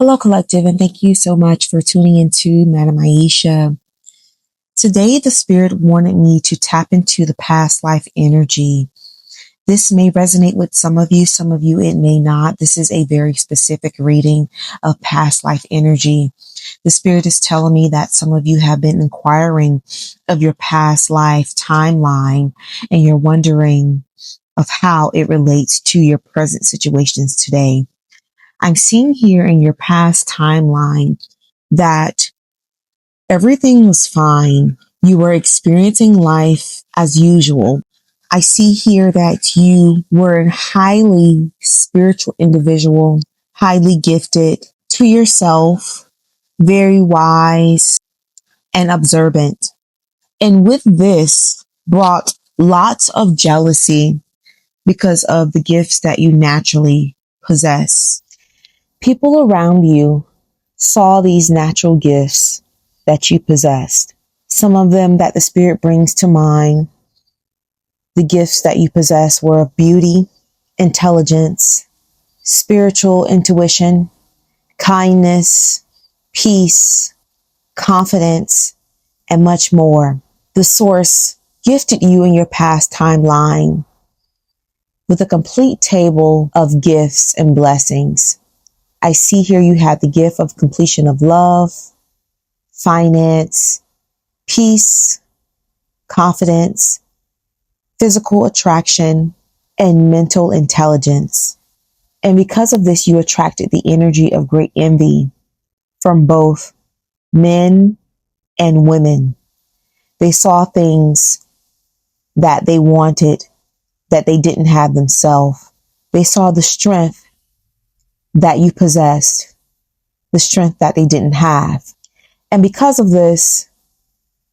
Hello, Collective, and thank you so much for tuning into Madam Aisha. Today, the Spirit wanted me to tap into the past life energy. This may resonate with some of you it may not. This is a very specific reading of past life energy. The Spirit is telling me that some of you have been inquiring of your past life timeline, and you're wondering of how it relates to your present situations today. I'm seeing here in your past timeline that everything was fine. You were experiencing life as usual. I see here that you were a highly spiritual individual, highly gifted to yourself, very wise and observant. And with this brought lots of jealousy because of the gifts that you naturally possess. People around you saw these natural gifts that you possessed. Some of them that the Spirit brings to mind, the gifts that you possess were of beauty, intelligence, spiritual intuition, kindness, peace, confidence, and much more. The Source gifted you in your past timeline with a complete table of gifts and blessings. I see here you had the gift of completion of love, finance, peace, confidence, physical attraction, and mental intelligence. And because of this, you attracted the energy of great envy from both men and women. They saw things that they wanted that they didn't have themselves. They saw the strength that you possessed, the strength that they didn't have. And because of this,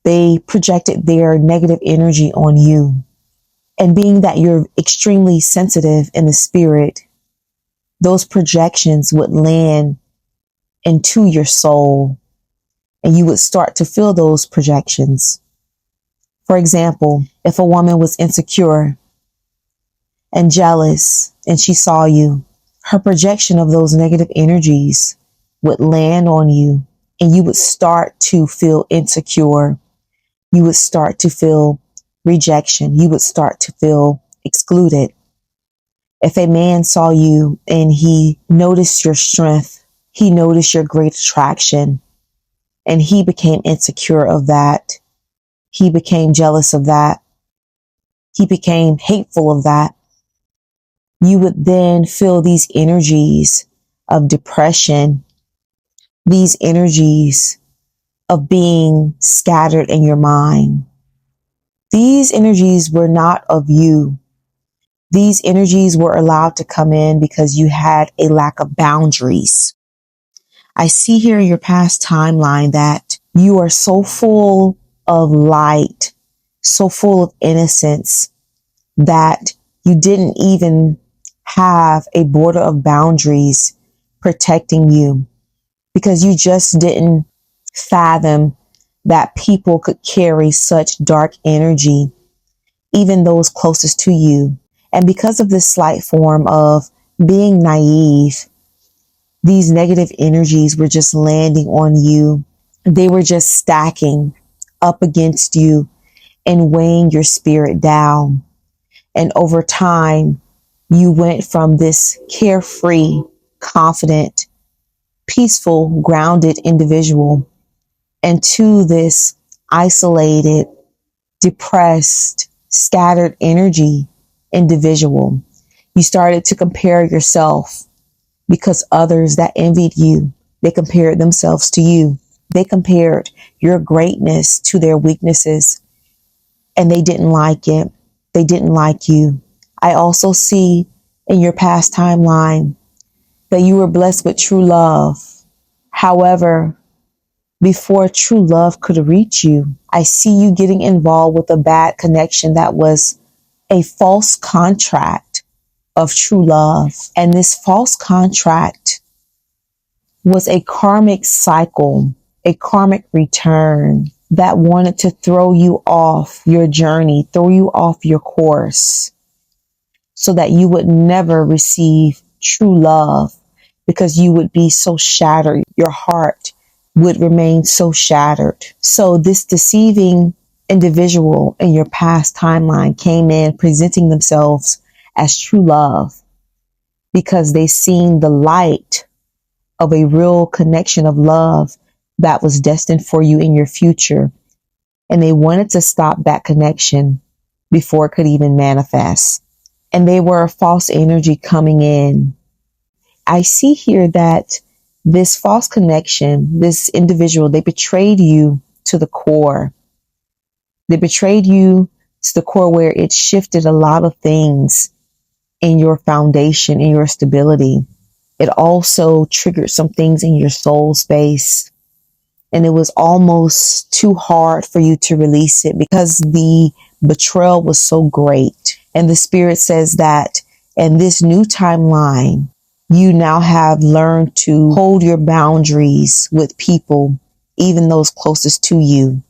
they projected their negative energy on you. And being that you're extremely sensitive in the spirit, those projections would land into your soul and you would start to feel those projections. For example, if a woman was insecure and jealous and she saw you, her projection of those negative energies would land on you and you would start to feel insecure. You would start to feel rejection. You would start to feel excluded. If a man saw you and he noticed your strength, he noticed your great attraction, and he became insecure of that, he became jealous of that, he became hateful of that, you would then feel these energies of depression, these energies of being scattered in your mind. These energies were not of you. These energies were allowed to come in because you had a lack of boundaries. I see here in your past timeline that you are so full of light, so full of innocence that you didn't even have a border of boundaries protecting you because you just didn't fathom that people could carry such dark energy, even those closest to you. And because of this slight form of being naive, these negative energies were just landing on you. They were just stacking up against you and weighing your spirit down. And over time, you went from this carefree, confident, peaceful, grounded individual into this isolated, depressed, scattered energy individual. You started to compare yourself because others that envied you, they compared themselves to you. They compared your greatness to their weaknesses and they didn't like it. They didn't like you. I also see in your past timeline that you were blessed with true love. However, before true love could reach you, I see you getting involved with a bad connection that was a false contract of true love. And this false contract was a karmic cycle, a karmic return that wanted to throw you off your journey, throw you off your course so that you would never receive true love. because you would be so shattered. Your heart would remain so shattered. So this deceiving individual in your past timeline came in presenting themselves as true love because they seen the light of a real connection of love that was destined for you in your future. And they wanted to stop that connection before it could even manifest. And they were a false energy coming in. I see here that this false connection, this individual, they betrayed you to the core. They betrayed you to the core where it shifted a lot of things in your foundation, in your stability. It also triggered some things in your soul space. And it was almost too hard for you to release it because the betrayal was so great. And the spirit says that in this new timeline, you now have learned to hold your boundaries with people, even those closest to you.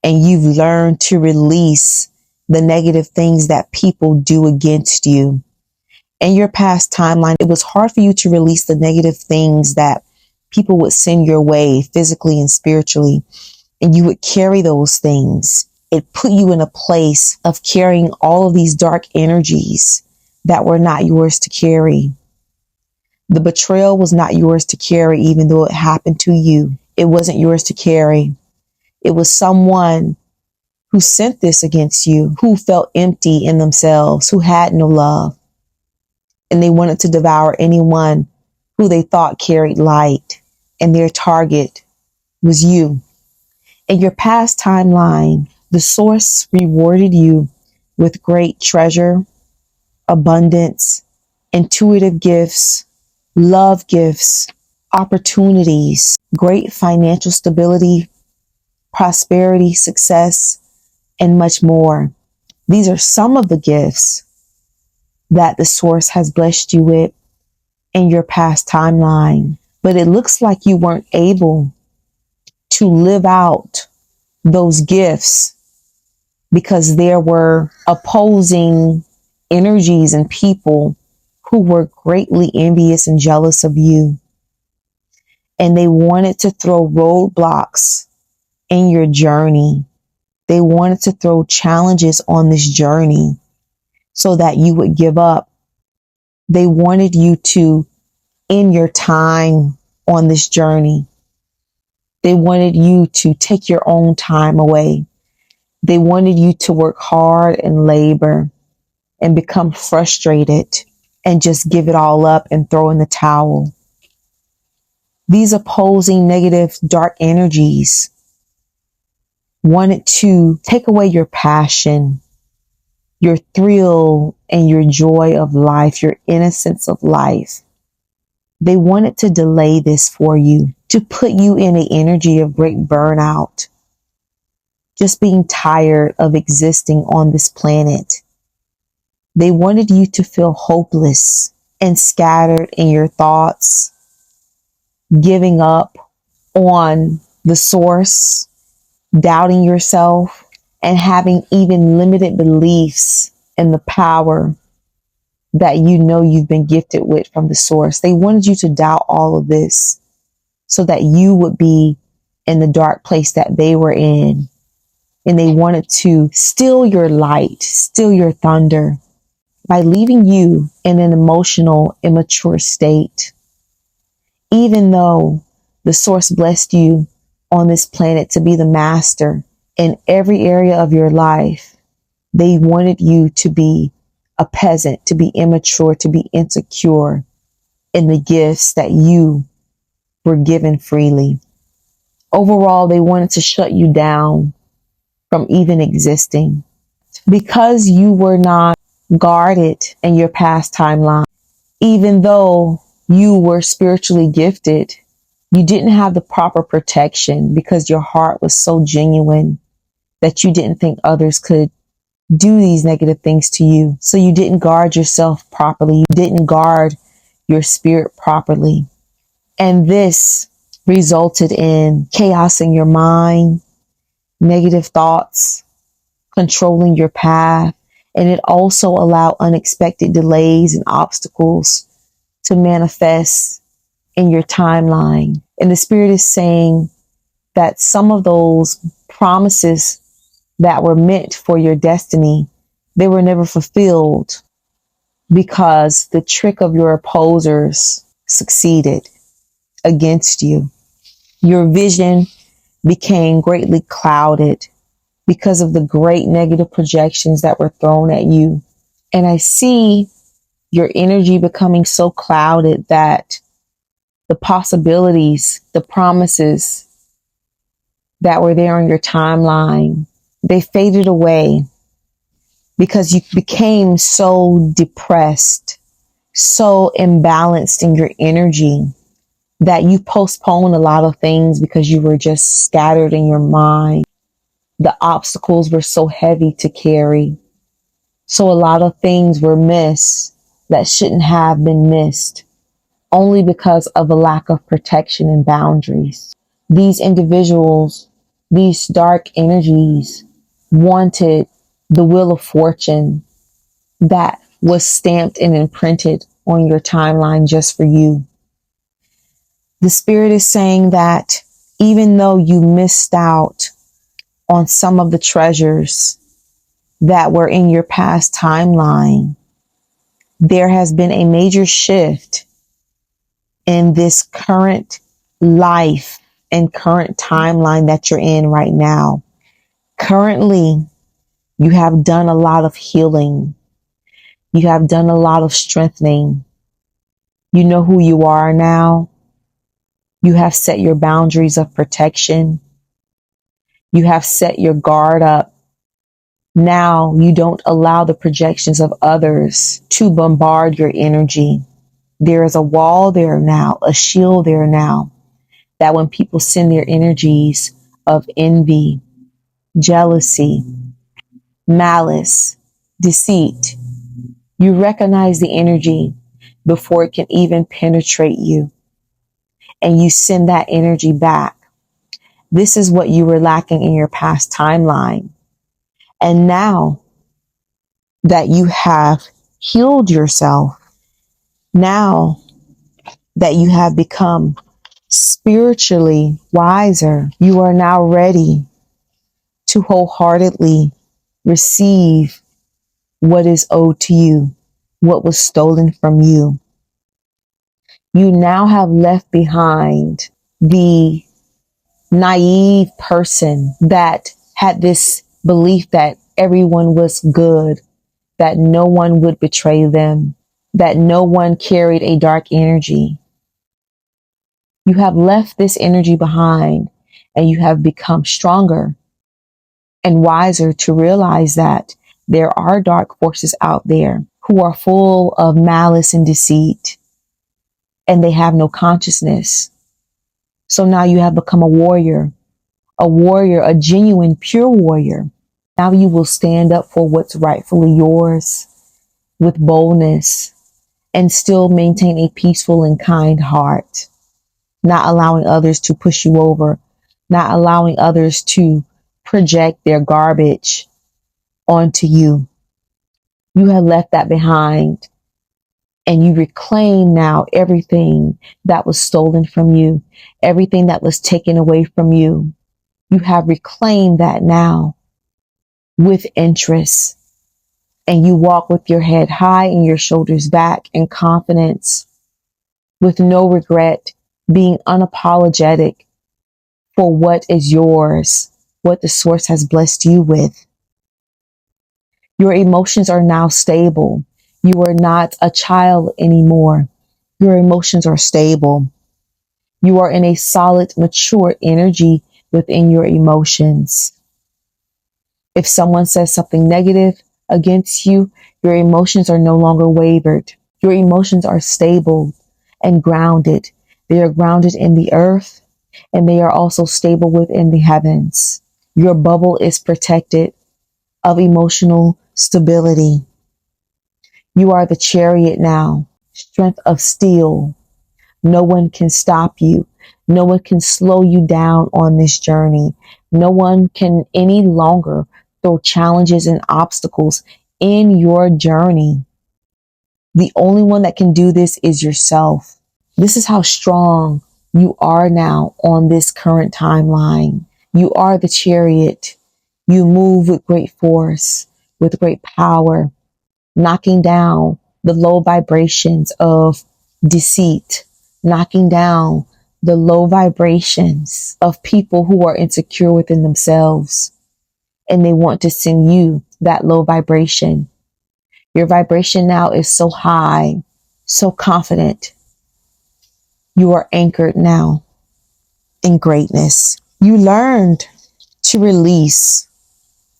And you've learned to release the negative things that people do against you. In your past timeline, it was hard for you to release the negative things that people would send your way physically and spiritually, and you would carry those things. It put you in a place of carrying all of these dark energies that were not yours to carry. The betrayal was not yours to carry, even though it happened to you. It wasn't yours to carry. It was someone who sent this against you, who felt empty in themselves, who had no love. And they wanted to devour anyone who they thought carried light. And their target was you. In your past timeline, the source rewarded you with great treasure, abundance, intuitive gifts, love gifts, opportunities, great financial stability, prosperity, success, and much more. These are some of the gifts that the source has blessed you with in your past timeline. But it looks like you weren't able to live out those gifts because there were opposing energies and people who were greatly envious and jealous of you. And they wanted to throw roadblocks in your journey. They wanted to throw challenges on this journey so that you would give up. They wanted you to end your time on this journey. They wanted you to take your own time away. They wanted you to work hard and labor and become frustrated and just give it all up and throw in the towel. These opposing negative dark energies wanted to take away your passion, your thrill and your joy of life, your innocence of life. They wanted to delay this for you, to put you in an energy of great burnout, just being tired of existing on this planet. They wanted you to feel hopeless and scattered in your thoughts, giving up on the source, doubting yourself, and having even limited beliefs in the power that you know you've been gifted with from the source. They wanted you to doubt all of this so that you would be in the dark place that they were in. And they wanted to steal your light, steal your thunder by leaving you in an emotional, immature state. Even though the source blessed you on this planet to be the master in every area of your life, they wanted you to be a peasant, to be immature, to be insecure in the gifts that you were given freely. Overall, they wanted to shut you down from even existing because you were not guarded in your past timeline. Even though you were spiritually gifted, you didn't have the proper protection because your heart was so genuine that you didn't think others could do these negative things to you. So you didn't guard yourself properly. You didn't guard your spirit properly. And this resulted in chaos in your mind, negative thoughts, controlling your path. And it also allowed unexpected delays and obstacles to manifest in your timeline. And the Spirit is saying that some of those promises that were meant for your destiny, they were never fulfilled because the trick of your opposers succeeded against you. Your vision became greatly clouded because of the great negative projections that were thrown at you. And I see your energy becoming so clouded that the possibilities, the promises that were there on your timeline, they faded away because you became so depressed, so imbalanced in your energy that you postponed a lot of things because you were just scattered in your mind. The obstacles were so heavy to carry. So a lot of things were missed that shouldn't have been missed only because of a lack of protection and boundaries. These individuals, these dark energies wanted the wheel of fortune that was stamped and imprinted on your timeline just for you. The Spirit is saying that even though you missed out on some of the treasures that were in your past timeline, there has been a major shift in this current life and current timeline that you're in right now. Currently, you have done a lot of healing. You have done a lot of strengthening. You know who you are now. You have set your boundaries of protection. You have set your guard up. Now you don't allow the projections of others to bombard your energy. There is a wall there now, a shield there now, that when people send their energies of envy, jealousy, malice, deceit, you recognize the energy before it can even penetrate you, and you send that energy back. This is what you were lacking in your past timeline. And now that you have healed yourself, now that you have become spiritually wiser, you are now ready to wholeheartedly receive what is owed to you, what was stolen from you. You now have left behind the naive person that had this belief that everyone was good, that no one would betray them, that no one carried a dark energy. You have left this energy behind and you have become stronger and wiser to realize that there are dark forces out there who are full of malice and deceit, and they have no consciousness. So now you have become a warrior, a genuine, pure warrior. Now you will stand up for what's rightfully yours with boldness and still maintain a peaceful and kind heart, not allowing others to push you over, not allowing others to project their garbage onto you. You have left that behind and you reclaim now everything that was stolen from you, everything that was taken away from you. You have reclaimed that now with interest, and you walk with your head high and your shoulders back in confidence, with no regret, being unapologetic for what is yours, what the source has blessed you with. Your emotions are now stable. You are not a child anymore. Your emotions are stable. You are in a solid, mature energy within your emotions. If someone says something negative against you, your emotions are no longer wavered. Your emotions are stable and grounded. They are grounded in the earth, and they are also stable within the heavens. Your bubble is protected of emotional stability. You are the chariot now, strength of steel. No one can stop you. No one can slow you down on this journey. No one can any longer throw challenges and obstacles in your journey. The only one that can do this is yourself. This is how strong you are now on this current timeline. You are the chariot. You move with great force, with great power, knocking down the low vibrations of deceit, knocking down the low vibrations of people who are insecure within themselves. And they want to send you that low vibration. Your vibration now is so high, so confident. You are anchored now in greatness. You learned to release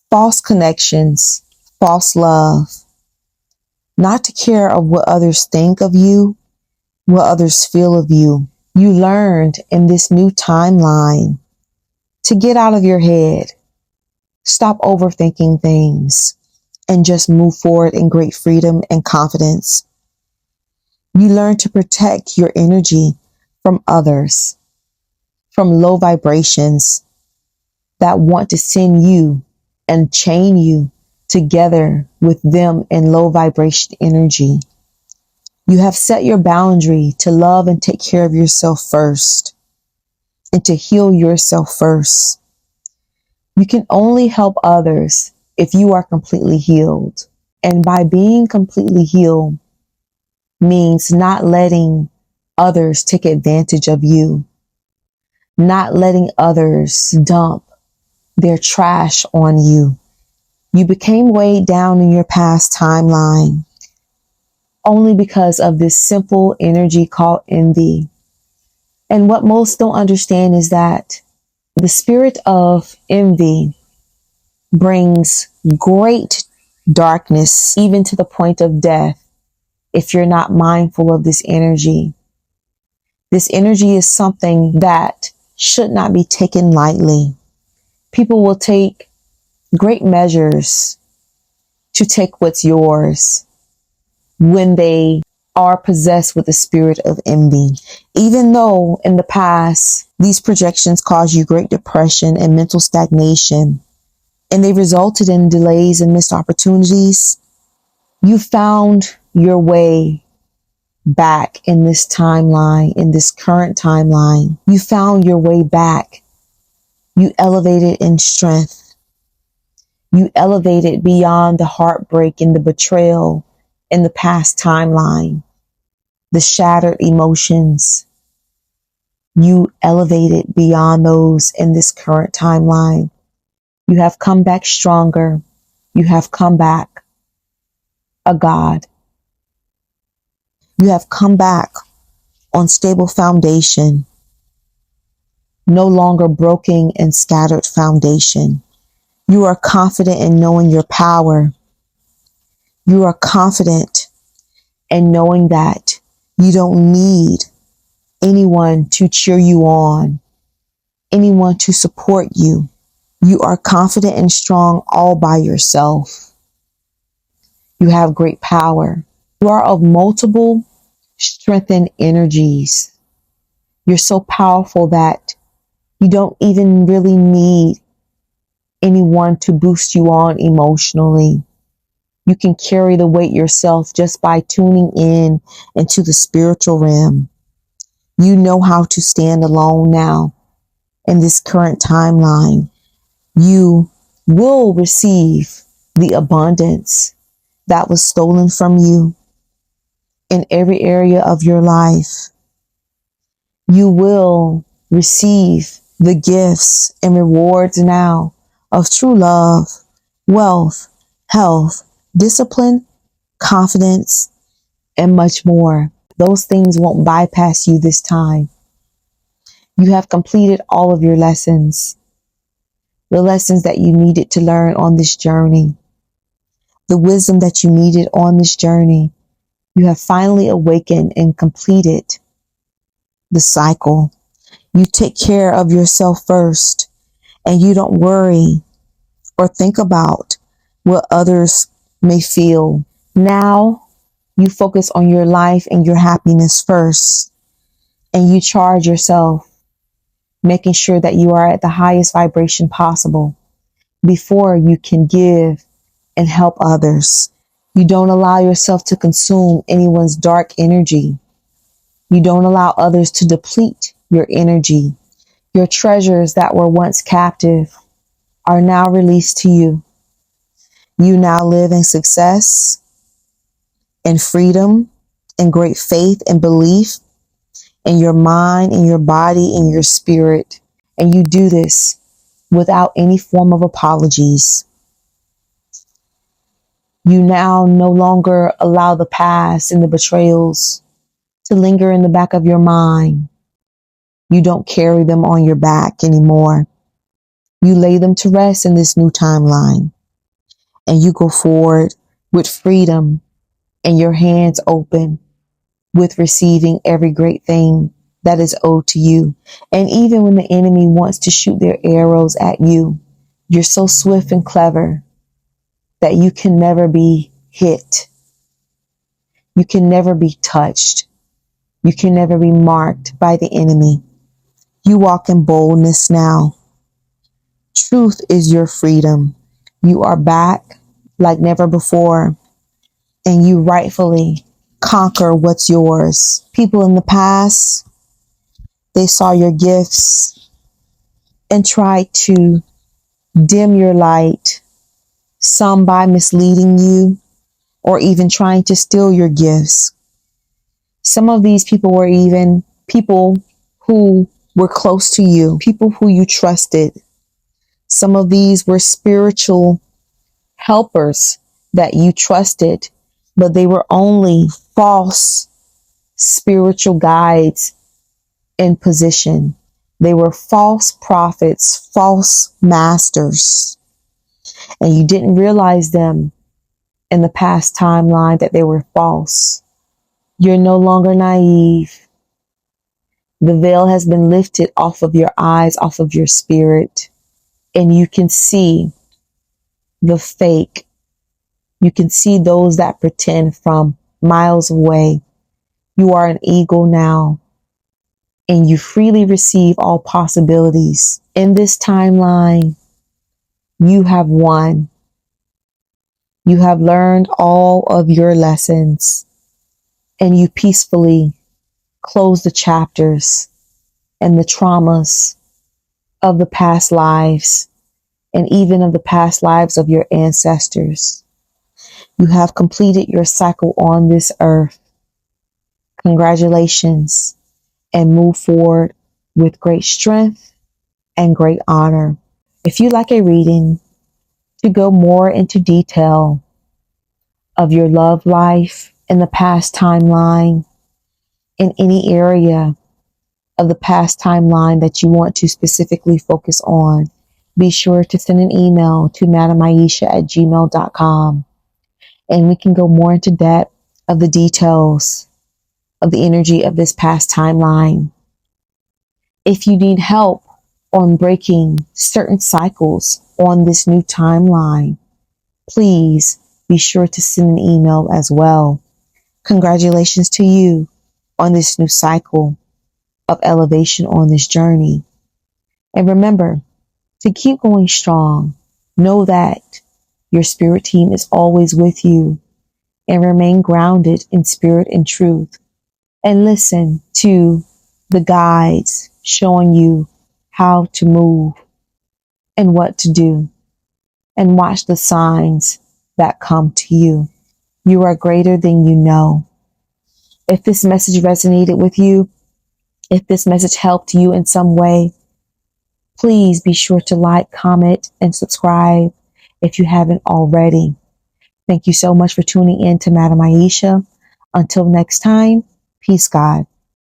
false connections, false love, not to care of what others think of you, what others feel of you. You learned in this new timeline to get out of your head, stop overthinking things, and just move forward in great freedom and confidence. You learn to protect your energy from others, from low vibrations that want to send you and chain you together with them in low vibration energy. You have set your boundary to love and take care of yourself first and to heal yourself first. You can only help others if you are completely healed. And by being completely healed means not letting others take advantage of you, not letting others dump their trash on you. You became weighed down in your past timeline only because of this simple energy called envy. And what most don't understand is that the spirit of envy brings great darkness, even to the point of death, if you're not mindful of this energy. This energy is something that should not be taken lightly. People will take great measures to take what's yours when they are possessed with the spirit of envy. Even though in the past, these projections caused you great depression and mental stagnation, and they resulted in delays and missed opportunities, you found your way back in this timeline, in this current timeline. You found your way back. You elevated in strength. You elevated beyond the heartbreak and the betrayal in the past timeline, the shattered emotions. You elevated beyond those in this current timeline. You have come back stronger. You have come back a God. You have come back on stable foundation, no longer broken and scattered foundation. You are confident in knowing your power. You are confident in knowing that you don't need anyone to cheer you on, anyone to support you. You are confident and strong all by yourself. You have great power. You are of multiple strengthened energies. You're so powerful that you don't even really need anyone to boost you on emotionally. You can carry the weight yourself just by tuning in into the spiritual realm. You know how to stand alone now in this current timeline. You will receive the abundance that was stolen from you in every area of your life. You will receive the gifts and rewards now of true love, wealth, health, discipline, confidence, and much more. Those things won't bypass you this time. You have completed all of your lessons, the lessons that you needed to learn on this journey, the wisdom that you needed on this journey. You have finally awakened and completed the cycle. You take care of yourself first, and you don't worry or think about what others may feel. Now you focus on your life and your happiness first, and you charge yourself, making sure that you are at the highest vibration possible before you can give and help others. You don't allow yourself to consume anyone's dark energy. You don't allow others to deplete your energy. Your treasures that were once captive are now released to you. You now live in success, in freedom, in great faith and belief in your mind, in your body, in your spirit. And you do this without any form of apologies. You now no longer allow the past and the betrayals to linger in the back of your mind. You don't carry them on your back anymore. You lay them to rest in this new timeline, and you go forward with freedom and your hands open, with receiving every great thing that is owed to you. And even when the enemy wants to shoot their arrows at you, you're so swift and clever that you can never be hit. You can never be touched. You can never be marked by the enemy. You walk in boldness now. Truth is your freedom. You are back like never before, and you rightfully conquer what's yours. People in the past, they saw your gifts and tried to dim your light, some by misleading you or even trying to steal your gifts. Some of these people were even people who were close to you, people who you trusted. Some of these were spiritual helpers that you trusted, but they were only false spiritual guides in position. They were false prophets, false masters, and you didn't realize them in the past timeline that they were false. You're no longer naive. The veil has been lifted off of your eyes, off of your spirit, and you can see the fake. You can see those that pretend from miles away. You are an eagle now, and you freely receive all possibilities. In this timeline, you have won. You have learned all of your lessons, and you peacefully close the chapters and the traumas of the past lives, and even of the past lives of your ancestors. You have completed your cycle on this earth. Congratulations, and move forward with great strength and great honor. If you like a reading to go more into detail of your love life in the past timeline, in any area of the past timeline that you want to specifically focus on, be sure to send an email to madamaisha@gmail.com, and we can go more into depth of the details of the energy of this past timeline. If you need help on breaking certain cycles on this new timeline, please be sure to send an email as well. Congratulations to you on this new cycle of elevation on this journey. And remember to keep going strong. Know that your spirit team is always with you, and remain grounded in spirit and truth. And listen to the guides showing you how to move and what to do, and watch the signs that come to you. You are greater than you know. If this message resonated with you, if this message helped you in some way, please be sure to like, comment, and subscribe if you haven't already. Thank you so much for tuning in to Madam Aisha. Until next time, peace, God.